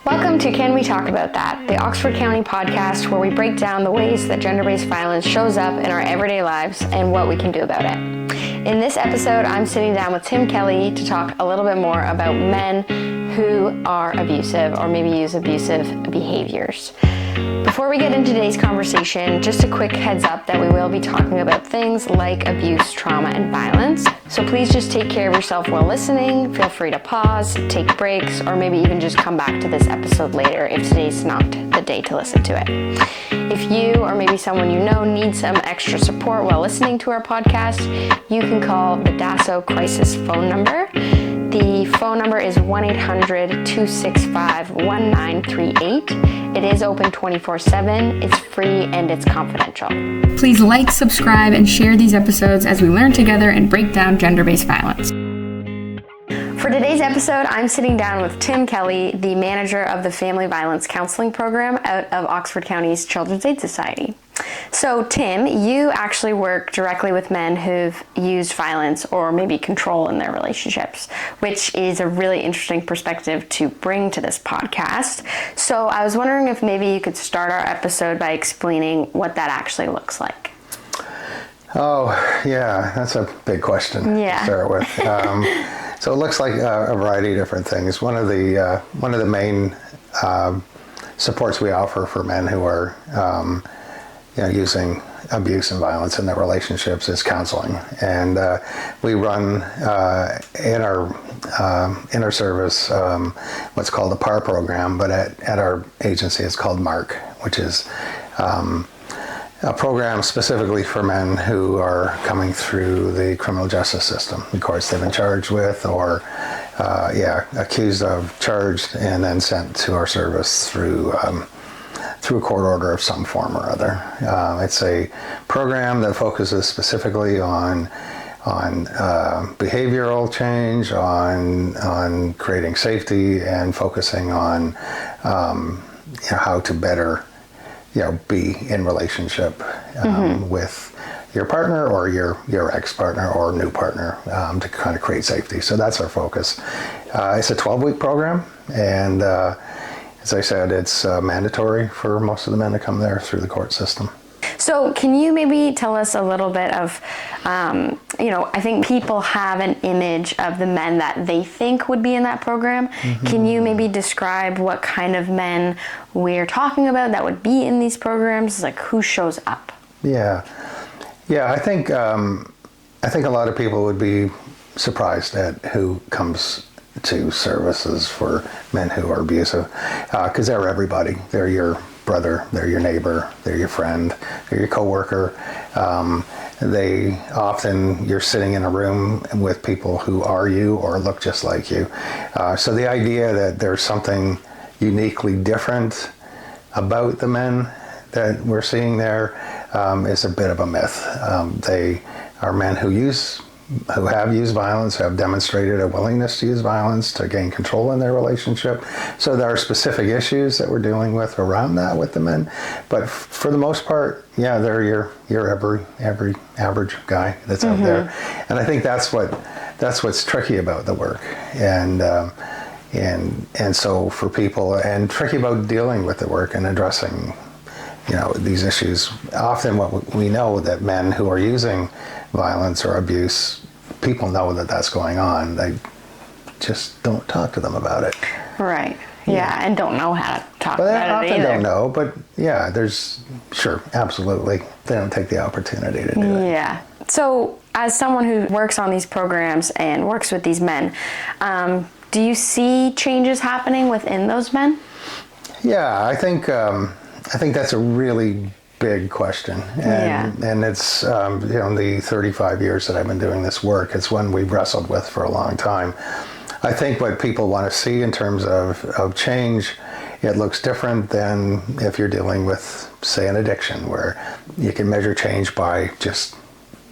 Welcome to Can We Talk About That, the Oxford County podcast where we break down the ways that gender-based violence shows up in our everyday lives and what we can do about it. In this episode, I'm sitting down with Tim Kelly to talk a little bit more about men who are abusive or maybe use abusive behaviors. Before we get into today's conversation, just a quick heads up that we will be talking about things like abuse, trauma, and violence. So please just take care of yourself while listening. Feel free to pause, take breaks, or maybe even just come back to this episode later if today's not the day to listen to it. If you or maybe someone you know needs some extra support while listening to our podcast, you can call the DASO crisis phone number. The phone number is 1-800-265-1938. It is open 24/7, it's free, and it's confidential. Please like, subscribe, and share these episodes as we learn together and break down gender-based violence. For today's episode, I'm sitting down with Tim Kelly, the manager of the Family Violence Counseling Program out of Oxford County's Children's Aid Society. So Tim, you actually work directly with men who've used violence or maybe control in their relationships, which is a really interesting perspective to bring to this podcast. So I was wondering if maybe you could start our episode by explaining what that actually looks like. Oh, yeah, that's a big question to start with. So it looks like a variety of different things. One of the main supports we offer for men who are using abuse and violence in their relationships is counseling, and we run in our service what's called the PAR program, but at our agency it's called MARC, which is a program specifically for men who are coming through the criminal justice system. Of course, they've been charged with or accused of, charged, and then sent to our service through a court order of some form or other. It's a program that focuses specifically on behavioral change, on creating safety, and focusing on how to better be in relationship with your partner or your ex-partner or new partner to kind of create safety. So that's our focus. It's a 12-week program, and as I said, it's mandatory for most of the men to come there through the court system. So can you maybe tell us a little bit of, I think people have an image of the men that they think would be in that program. Mm-hmm. Can you maybe describe what kind of men we're talking about that would be in these programs? Like, who shows up? Yeah, I think a lot of people would be surprised at who comes to services for men who are abusive, because they're everybody. They're your brother, they're your neighbor, they're your friend, they're your coworker. You're sitting in a room with people who are you or look just like you. So the idea that there's something uniquely different about the men that we're seeing there is a bit of a myth. They are men who have used violence, who have demonstrated a willingness to use violence to gain control in their relationship. So there are specific issues that we're dealing with around that with the men. But for the most part, they're your every average guy that's out there. And I think that's what's tricky about the work. And so for people, and tricky about dealing with the work and addressing these issues. Often what we know that men who are using violence or abuse, people know that that's going on. They just don't talk to them about it. Right. Yeah, and don't know how to talk about it either. They often don't know, but absolutely. They don't take the opportunity to do it. Yeah. So as someone who works on these programs and works with these men, do you see changes happening within those men? Yeah, I think that's a really big question, and it's in the 35 years that I've been doing this work, it's one we've wrestled with for a long time. I think what people want to see in terms of change, it looks different than if you're dealing with, say, an addiction, where you can measure change by just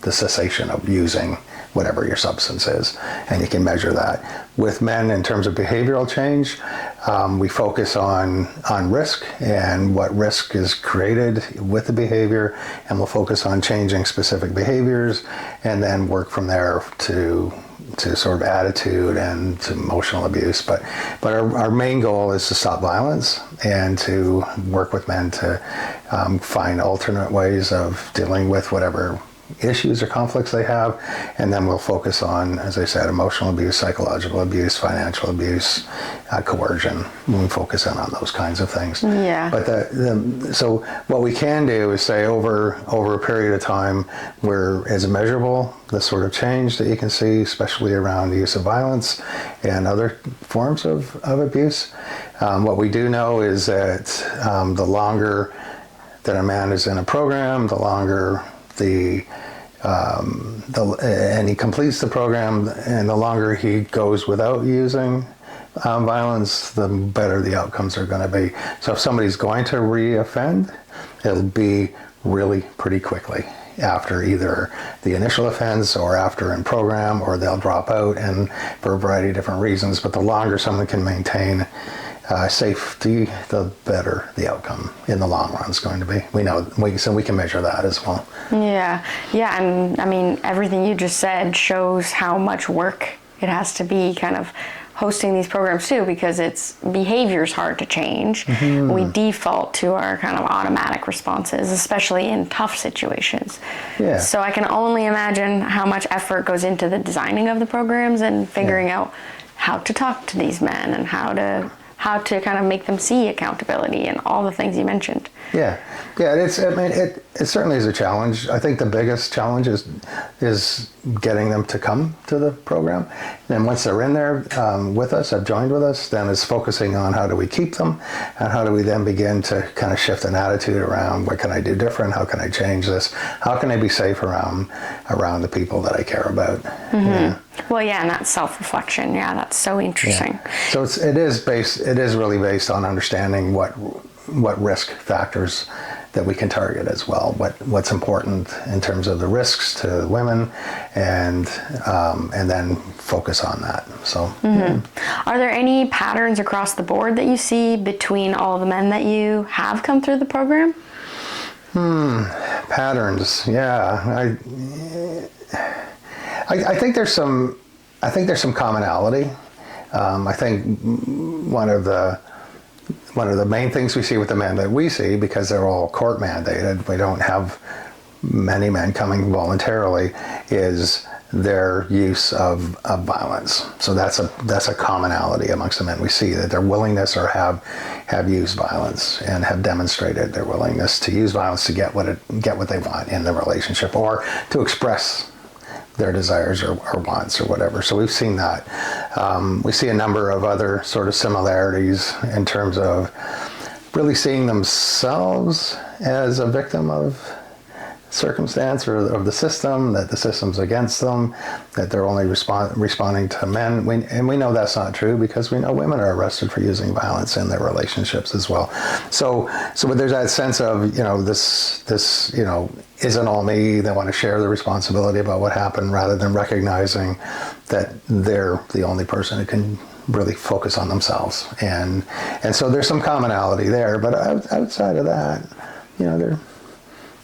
the cessation of using whatever your substance is, and you can measure that. With men, in terms of behavioral change, we focus on risk and what risk is created with the behavior, and we'll focus on changing specific behaviors, and then work from there to sort of attitude and to emotional abuse. But our main goal is to stop violence and to work with men to find alternate ways of dealing with whatever issues or conflicts they have, and then we'll focus on, as I said, emotional abuse, psychological abuse, financial abuse, coercion. We focus in on those kinds of things. Yeah. But so what we can do is say over a period of time, where is measurable the sort of change that you can see, especially around the use of violence and other forms of abuse. What we do know is that the longer that a man is in a program, the longer and he completes the program, and the longer he goes without using violence, the better the outcomes are going to be. So if somebody's going to re-offend, it'll be really pretty quickly after either the initial offense or after in program, or they'll drop out, and for a variety of different reasons. But the longer someone can maintain safety, the better the outcome in the long run is going to be. So we can measure that as well. Yeah, and I mean, everything you just said shows how much work it has to be kind of hosting these programs too, because behavior's hard to change. Mm-hmm. We default to our kind of automatic responses, especially in tough situations. Yeah. So I can only imagine how much effort goes into the designing of the programs and figuring out how to talk to these men and how to kind of make them see accountability and all the things you mentioned. Yeah. It certainly is a challenge. I think the biggest challenge is getting them to come to the program. And once they're in there with us, have joined with us, then it's focusing on how do we keep them, and how do we then begin to kind of shift an attitude around what can I do different, how can I change this, how can I be safe around the people that I care about. Mm-hmm. Yeah. Well, and that self-reflection, that's so interesting. Yeah. So it is really based on understanding what risk factors that we can target as well, what's important in terms of the risks to women, and then focus on that. So, Are there any patterns across the board that you see between all the men that you have come through the program? Patterns, yeah. I think there's some commonality. I think one of the main things we see with the men that we see, because they're all court mandated, we don't have many men coming voluntarily, is their use of violence. So that's a commonality amongst the men we see, that their willingness or have used violence and have demonstrated their willingness to use violence to get what they want in the relationship, or to express their desires or wants or whatever. So we've seen that. We see a number of other sort of similarities in terms of really seeing themselves as a victim of circumstance or of the system, that the system's against them, that they're only responding to men. We know that's not true, because we know women are arrested for using violence in their relationships as well. So there's that sense of, this isn't all me. They want to share the responsibility about what happened, rather than recognizing that they're the only person who can really focus on themselves. And so there's some commonality there, but outside of that, there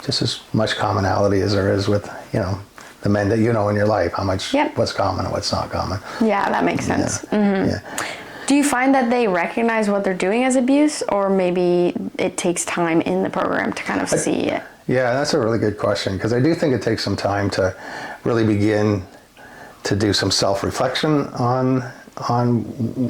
just as much commonality as there is with, the men that you know in your life, what's common and what's not common. Yeah, that makes sense. Yeah. Mm-hmm. Yeah. Do you find that they recognize what they're doing as abuse, or maybe it takes time in the program to kind of see it? Yeah, that's a really good question, because I do think it takes some time to really begin to do some self-reflection on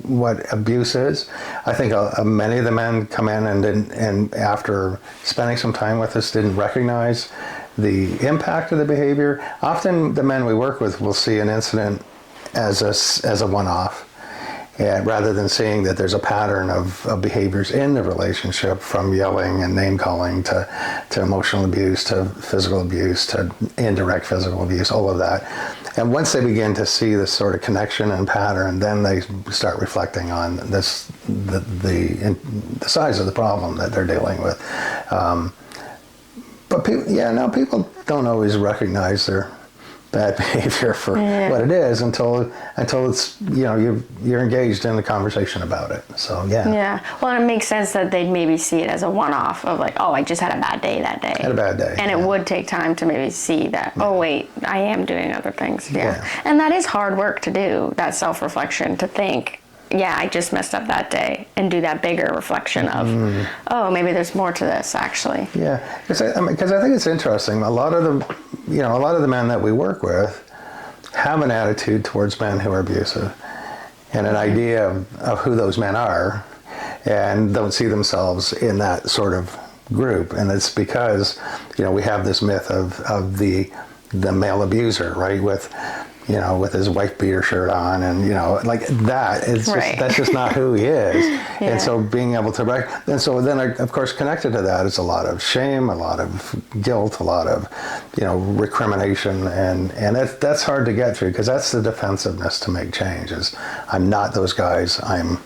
what abuse is. I think many of the men come in and after spending some time with us didn't recognize the impact of the behavior. Often the men we work with will see an incident as a one-off, and rather than seeing that there's a pattern of behaviors in the relationship, from yelling and name-calling to emotional abuse, to physical abuse, to indirect physical abuse, all of that. And once they begin to see this sort of connection and pattern, then they start reflecting on the size of the problem that they're dealing with. But people don't always recognize bad behavior for what it is until it's, you're engaged in a conversation about it. So yeah, well, and it makes sense that they'd maybe see it as a one-off of like, oh, I just had a bad day that day. Had a bad day, and it would take time to maybe see that, oh wait, I am doing other things. And that is hard work to do, that self-reflection, to think, yeah, I just messed up that day, and do that bigger reflection of, oh, maybe there's more to this actually. Yeah, because I think it's interesting. A lot of the men that we work with have an attitude towards men who are abusive, and an idea of who those men are, and don't see themselves in that sort of group. And it's because, we have this myth of the male abuser, right? With his wife beater shirt on, and like that. It's just, that's just not who he is. And so being able to and so then of course connected to that is a lot of shame, a lot of guilt, a lot of recrimination, and that's hard to get through, because that's the defensiveness to make change. Is I'm not those guys. I'm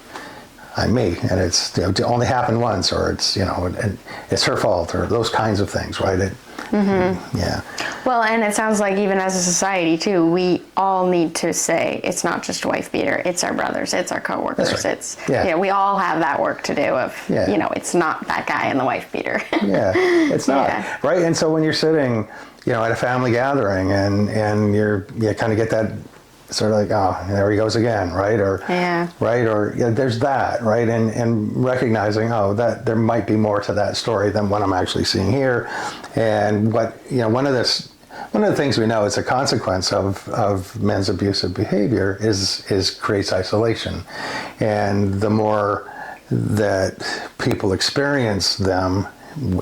me, and it's it only happened once, or it's and it's her fault, or those kinds of things, right? Yeah. Well, and it sounds like even as a society too, we all need to say it's not just wife beater, it's our brothers, it's our coworkers, right. It's we all have that work to do of it's not that guy in the wife beater. It's not right. And so when you're sitting, at a family gathering, and you kind of get that sort of like, oh, there he goes again, right? Or right, or there's that, right? And recognizing, oh, that there might be more to that story than what I'm actually seeing here. And what one of the things we know is a consequence of men's abusive behavior is creates isolation. And the more that people experience them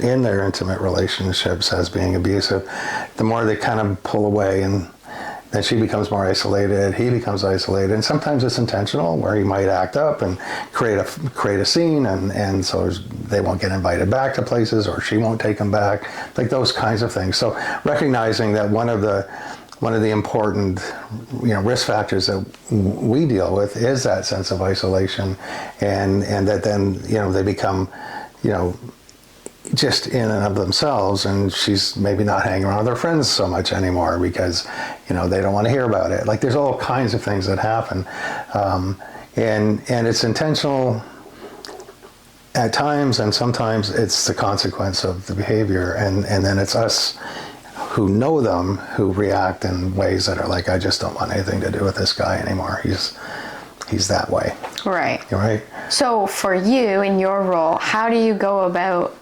in their intimate relationships as being abusive, the more they kind of pull away, and then she becomes more isolated, he becomes isolated, and sometimes it's intentional, where he might act up and create a scene, and so they won't get invited back to places, or she won't take them back, like those kinds of things. So recognizing that one of the important risk factors that we deal with is that sense of isolation, and that then they become just in and of themselves, and she's maybe not hanging around with her friends so much anymore because they don't want to hear about it. Like, there's all kinds of things that happen, and it's intentional at times, and sometimes it's the consequence of the behavior, and then it's us who know them who react in ways that are like, I just don't want anything to do with this guy anymore. He's that way. Right. So for you, in your role, how do you go about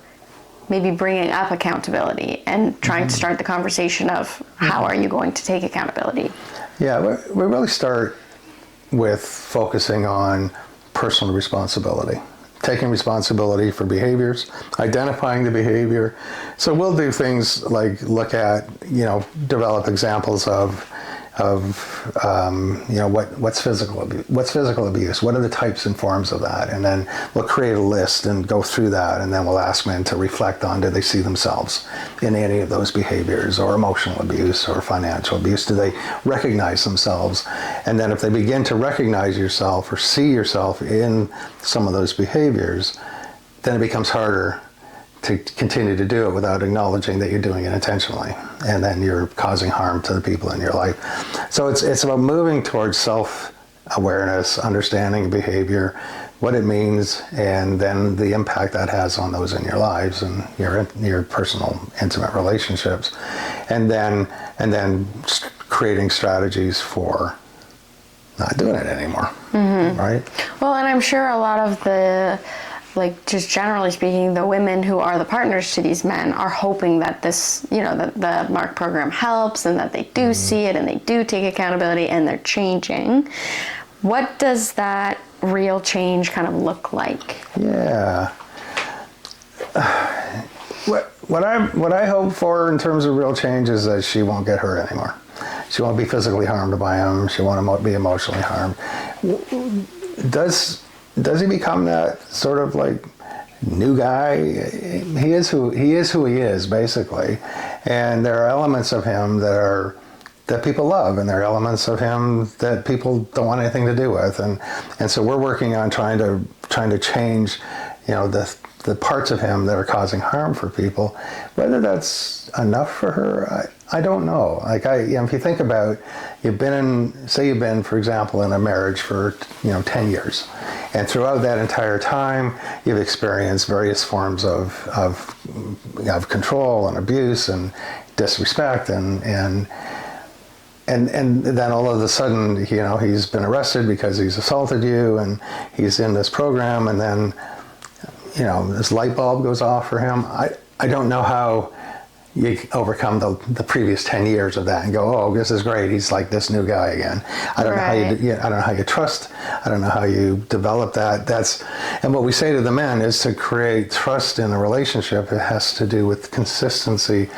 maybe bringing up accountability and trying to start the conversation of how are you going to take accountability? Yeah, we really start with focusing on personal responsibility, taking responsibility for behaviors, identifying the behavior. So we'll do things like look at, develop examples of what's physical abuse, what are the types and forms of that, and then we'll create a list and go through that, and then we'll ask men to reflect on, do they see themselves in any of those behaviors, or emotional abuse or financial abuse? Do they recognize themselves? And then if they begin to recognize yourself or see yourself in some of those behaviors, then it becomes harder to continue to do it without acknowledging that you're doing it intentionally, and then you're causing harm to the people in your life. So it's about moving towards self-awareness, understanding behavior, what it means, and then the impact that has on those in your lives and your personal, intimate relationships, and then creating strategies for not doing it anymore, right? Well, and I'm sure a lot of the, like, just generally speaking, the women who are the partners to these men are hoping that this, that the MARC program helps, and that they do see it and they do take accountability and they're changing. What does that real change kind of look like? Yeah. What I hope for in terms of real change is that she won't get hurt anymore. She won't be physically harmed by him. She won't be emotionally harmed. Does he become that sort of like new guy? He is who he is, basically. And there are elements of him that people love, and there are elements of him that people don't want anything to do with. And so we're working on trying to change, the the parts of him that are causing harm for people. Whether that's enough for her, I don't know. Like if you think about, you've been, for example, in a marriage for 10 years, and throughout that entire time, you've experienced various forms of control and abuse and disrespect, and then all of a sudden, he's been arrested because he's assaulted you, and he's in this program, and then this light bulb goes off for him. I don't know how you overcome the previous 10 years of that and go, oh, this is great. He's like this new guy again. I don't know how I don't know how you trust. I don't know how you develop that. And what we say to the men is, to create trust in a relationship, it has to do with consistency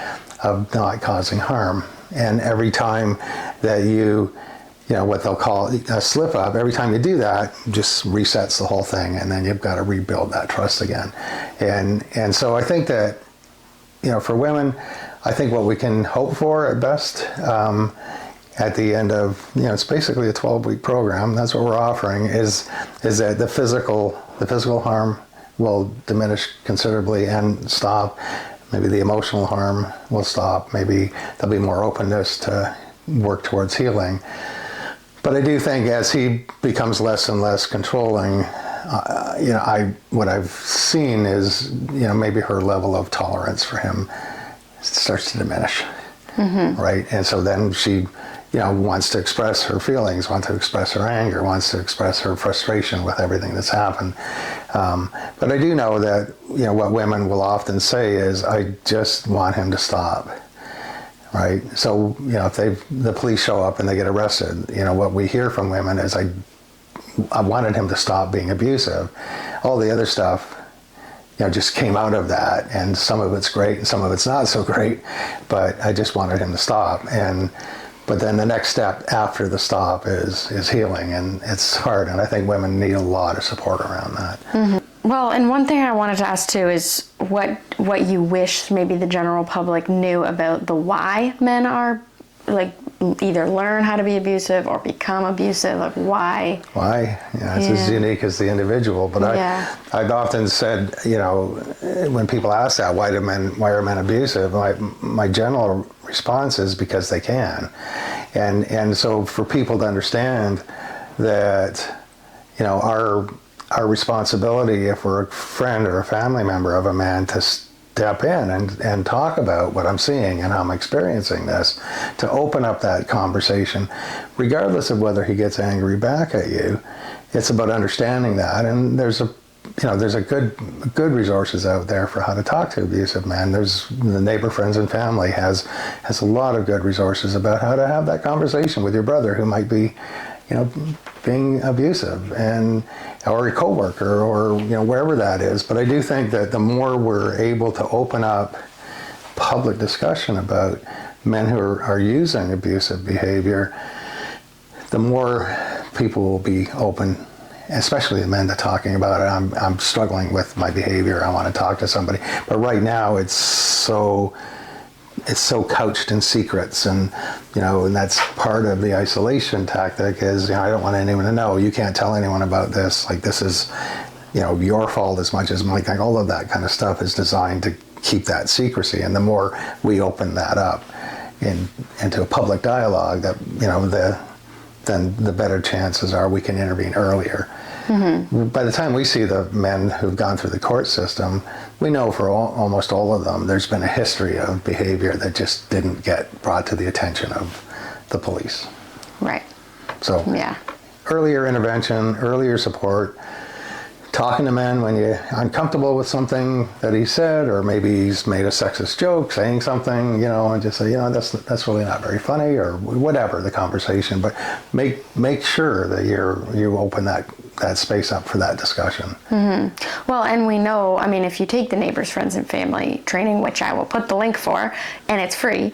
of not causing harm. And every time that what they'll call a slip up, every time you do that, just resets the whole thing, and then you've got to rebuild that trust again. And so I think that, for women, I think what we can hope for at best, at the end of, it's basically a 12-week program. That's what we're offering, is that the physical harm will diminish considerably and stop. Maybe the emotional harm will stop. Maybe there'll be more openness to work towards healing. But I do think as he becomes less and less controlling, what I've seen is, maybe her level of tolerance for him starts to diminish, right? And so then she, wants to express her feelings, wants to express her anger, wants to express her frustration with everything that's happened. But I do know that, what women will often say is, I just want him to stop. Right. So, if the police show up and they get arrested, what we hear from women is, I wanted him to stop being abusive. All the other stuff, just came out of that, and some of it's great and some of it's not so great, but I just wanted him to stop. But then the next step after the stop is healing, and it's hard. And I think women need a lot of support around that. Mm-hmm. Well, and one thing I wanted to ask too is what you wish maybe the general public knew about the why men are, like, either learn how to be abusive or become abusive. Like, why? Why? It's as unique as the individual. But I've often said, when people ask that, why are men abusive? My general response is because they can. And so for people to understand that, our responsibility, if we're a friend or a family member of a man, to step in and talk about what I'm seeing and how I'm experiencing this, to open up that conversation, regardless of whether he gets angry back at you. It's about understanding that, and there's a good resources out there for how to talk to abusive men. There's the Neighbor, Friends, and Family has a lot of good resources about how to have that conversation with your brother who might be, being abusive, or a coworker, or wherever that is. But I do think that the more we're able to open up public discussion about men who are using abusive behavior, the more people will be open, especially the men, to talking about it. I'm struggling with my behavior. I want to talk to somebody. But right now, it's so couched in secrets, and that's part of the isolation tactic is, I don't want anyone to know. You can't tell anyone about this. Like, this is, your fault as much as mine. Like, all of that kind of stuff is designed to keep that secrecy. And the more we open that up into a public dialogue, that, then the better chances are we can intervene earlier. Mm-hmm. By the time we see the men who've gone through the court system, we know for almost all of them, there's been a history of behavior that just didn't get brought to the attention of the police. Right. So, earlier intervention, earlier support, talking to men when you're uncomfortable with something that he said, or maybe he's made a sexist joke, saying something, and just say, that's really not very funny, or whatever the conversation. But make sure that you open that space up for that discussion. Mm-hmm. Well, and we know, if you take the Neighbors, Friends, and Family training, which I will put the link for, and it's free,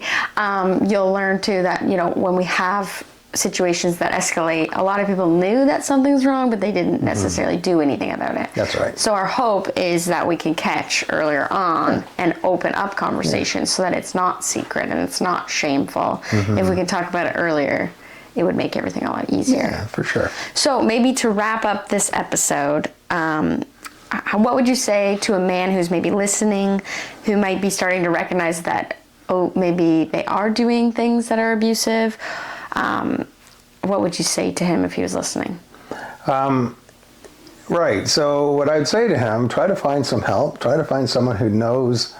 you'll learn too that, when we have situations that escalate, a lot of people knew that something's wrong, but they didn't necessarily do anything about it. That's right. So our hope is that we can catch earlier on and open up conversations so that it's not secret and it's not shameful. Mm-hmm. If we can talk about it earlier, it would make everything a lot easier. Yeah, for sure. So maybe to wrap up this episode, what would you say to a man who's maybe listening, who might be starting to recognize that, oh, maybe they are doing things that are abusive? What would you say to him if he was listening? Right. So what I'd say to him, try to find some help. Try to find someone who knows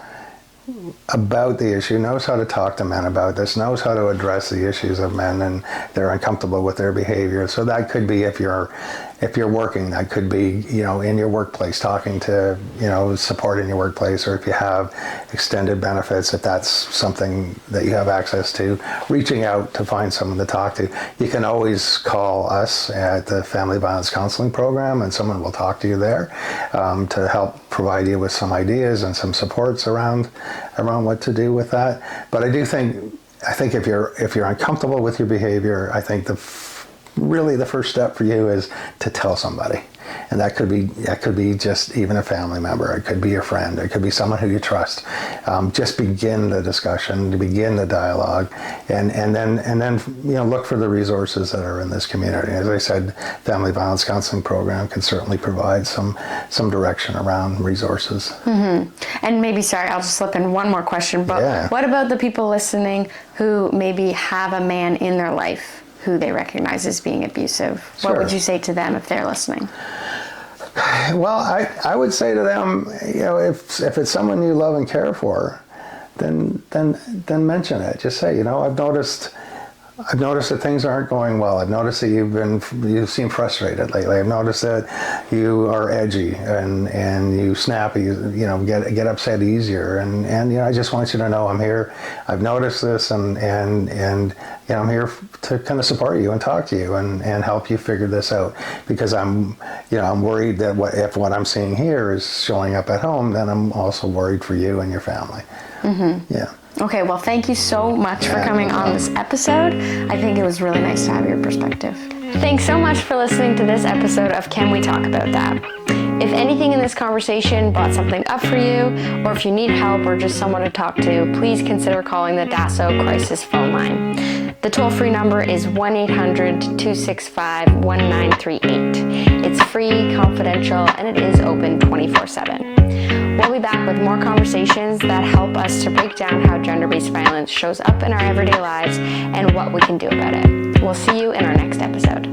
about the issue, knows how to talk to men about this, knows how to address the issues of men and they're uncomfortable with their behavior. So that could be if you're working, that could be, in your workplace, talking to, support in your workplace, or if you have extended benefits, if that's something that you have access to, reaching out to find someone to talk to. You can always call us at the Family Violence Counseling Program and someone will talk to you there to help provide you with some ideas and some supports around what to do with that. But I think if you're uncomfortable with your behavior, I think really the first step for you is to tell somebody. And that could be just even a family member. It could be your friend. It could be someone who you trust. Just begin the discussion, to begin the dialogue, and then look for the resources that are in this community. As I said, Family Violence Counseling Program can certainly provide some direction around resources. Mm-hmm. And maybe, sorry, I'll just slip in one more question. But What about the people listening who maybe have a man in their life who they recognize as being abusive? Sure. What would you say to them if they're listening? Well, I would say to them, if it's someone you love and care for, then mention it. Just say, I've noticed that things aren't going well. I've noticed that you seem frustrated lately. I've noticed that you are edgy and you snap, get upset easier. And I just want you to know I'm here. I've noticed this and I'm here to kind of support you and talk to you and help you figure this out, because I'm worried that if what I'm seeing here is showing up at home, then I'm also worried for you and your family. Mm-hmm. Yeah. Okay, well, thank you so much for coming on this episode. I think it was really nice to have your perspective. Thanks so much for listening to this episode of Can We Talk About That? If anything in this conversation brought something up for you, or if you need help or just someone to talk to, please consider calling the DASO crisis phone line. The toll-free number is 1-800-265-1938. It's free, confidential, and it is open 24/7. We'll be back with more conversations that help us to break down how gender-based violence shows up in our everyday lives and what we can do about it. We'll see you in our next episode.